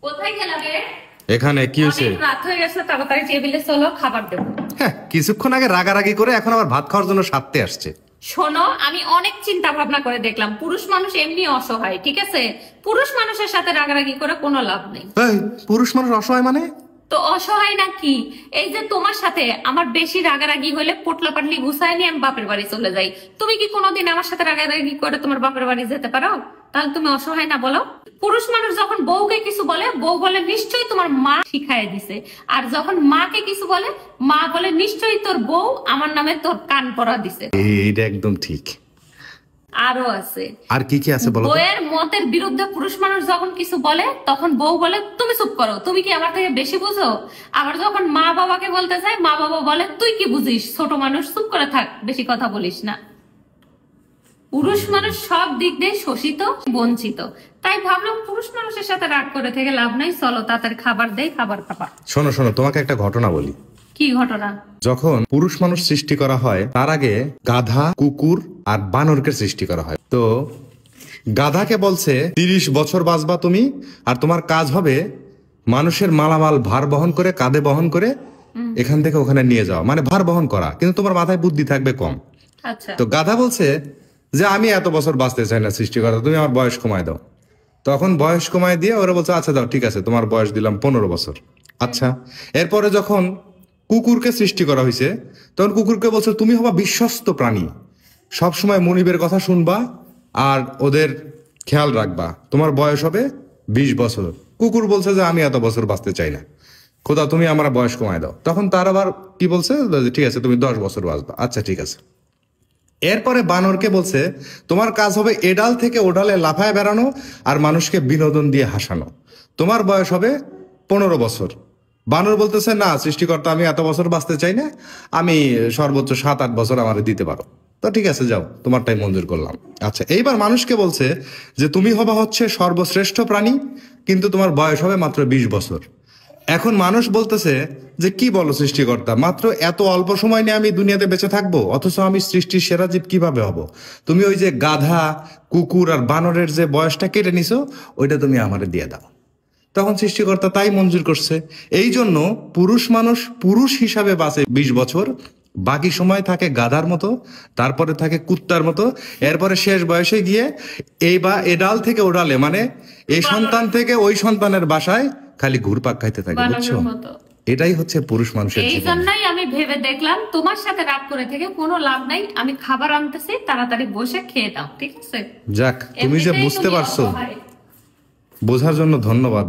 কোথায় গেলা রে? এখানে কি হয়েছে? অনেক রাত হয়ে গেছে, তাড়াতাড়ি টেবিলে চলো, খাবার দেবো। হ্যাঁ, কিছুক্ষণ আগে রাগারাগি করে এখন আবার ভাত খাওয়ার জন্য সাথে আসছে। শোনো, আমি অনেক চিন্তা ভাবনা করে দেখলাম, পুরুষ মানুষ এমনি অসহায়, ঠিক আছে? পুরুষ মানুষের সাথে রাগারাগি করে কোনো লাভ নেই। এই পুরুষ মানুষ অসহায় মানে? তো অসহায় না কি? এই যে তোমার সাথে আমার বেশি রাগারাগি হলে পোটলা পাটলি গুছায় নিয়ে আমি বাপের বাড়ি চলে যাই। তুমি কি কোনোদিন আমার সাথে রাগারাগি করে তোমার বাপের বাড়ি যেতে পারো? তাহলে তুমি অসহায় না বলো? পুরুষ মানুষ যখন বউকে কিছু বলে, বউ বলে নিশ্চয়ই তোমার মা শিখায় দিছে। আর যখন মাকে কিছু বলে, মা বলে নিশ্চয়ই তোর বউ আমার নামে তোর কান পড়া দিছে। এইটা একদম ঠিক। আরো আছে। আর কি কি আছে বলো তো? বউয়ের মতের বিরুদ্ধে পুরুষ মানুষ যখন কিছু বলে, তখন বউ বলে তুমি চুপ করো, তুমি কি আমার থেকে বেশি বুঝো? আবার যখন মা বাবাকে বলতে চায়, মা বাবা বলে তুই কি বুঝিস, ছোট মানুষ, চুপ করে থাক, বেশি কথা বলিস না। পুরুষ মানুষ সব দিক দিয়ে শোষিত, বঞ্চিত। তাই ভাবলাম পুরুষ মানুষের সাথে রাগ করে থেকে লাভ নাই, চলো তাড়াতাড়ি খাবার দেই, খাবার খাবা। শোনো শোনো, তোমাকে একটা ঘটনা বলি। কি ঘটনা? যখন পুরুষ মানুষ সৃষ্টি করা হয়, তার আগে গাধা, কুকুর আর বানরকে সৃষ্টি করা হয়। তো গাধাকে বলছে 30 বছর বাঁচবা তুমি, আর তোমার কাজ হবে মানুষের মালামাল ভার বহন করে, কাঁধে বহন করে এখান থেকে ওখানে নিয়ে যাওয়া, মানে ভার বহন করা, কিন্তু তোমার মাথায় বুদ্ধি থাকবে কম। আচ্ছা। তো গাধা বলছে যে আমি এত বছর বাঁচতে চাই না সৃষ্টিকর্তা, তুমি আমার বয়স কমায় দাও। তখন বয়স কমায় দিয়ে ওরা বলছে আচ্ছা দাও, ঠিক আছে, তোমার বয়স দিলাম 15 বছর। আচ্ছা, এরপরে যখন কুকুরকে সৃষ্টি করা হয়েছে, তখন কুকুরকে বলছে তুমি হবা বিশ্বস্ত প্রাণী, সবসময় মনিবের কথা শুনবা আর ওদের খেয়াল রাখবা, তোমার বয়স হবে 20 বছর। কুকুর বলছে যে আমি এত বছর বাঁচতে চাই না, খোদা তুমি আমার বয়স কমায় দাও। তখন তার আবার কি বলছে, ঠিক আছে তুমি 10 বছর বাঁচবা। আচ্ছা ঠিক আছে। এরপরে বানরকে বলছে তোমার কাজ হবে এডাল থেকে ওডালে লাফায় বেড়ানো আর মানুষকে বিনোদন দিয়ে হাসানো, তোমার বয়স হবে 15 বছর। বানর বলতেছে না সৃষ্টিকর্তা, আমি এত বছর বাঁচতে চাই না, আমি সর্বোচ্চ 7-8 বছর আমার দিতে পারো। তো ঠিক আছে যাও, তোমারটাই মঞ্জুর করলাম। আচ্ছা, এইবার মানুষকে বলছে যে তুমি হবা হচ্ছে সর্বশ্রেষ্ঠ প্রাণী, কিন্তু তোমার বয়স হবে মাত্র 20 বছর। এখন মানুষ বলতেছে যে কি বলো সৃষ্টিকর্তা, মাত্র এত অল্প সময় নিয়ে আমি দুনিয়াতে বেঁচে থাকবো, অথচ আমি সৃষ্টির সেরা জীব কিভাবে হব? তুমি ওই যে গাধা, কুকুর আর বানরের যে বয়সটা কেটে নিছো, ওইটা তুমি আমারে দিয়ে দাও। তখন সৃষ্টিকর্তা তাই মঞ্জুর করছে। এই জন্য পুরুষ মানুষ পুরুষ হিসাবে বাঁচে 20 বছর, বাকি সময় থাকে গাধার মতো, তারপরে থাকে কুত্তার মতো, এরপরে শেষ বয়সে গিয়ে এই বা এডাল থেকে ওডালে, মানে এই সন্তান থেকে ওই সন্তানের বাসায় খালি ঘুরপাক খাইতে থাকে, বুঝছো? এটাই হচ্ছে পুরুষ মানুষের এই জীবন। জন্যই আমি ভেবে দেখলাম তোমার সাথে রাগ করে থেকে কোনো লাভ নাই, আমি খাবার আনতেছি, তাড়াতাড়ি বসে খেয়ে দাও, ঠিক আছে? যাক, তুমি যে বুঝতে পারছো, বোঝার জন্য ধন্যবাদ।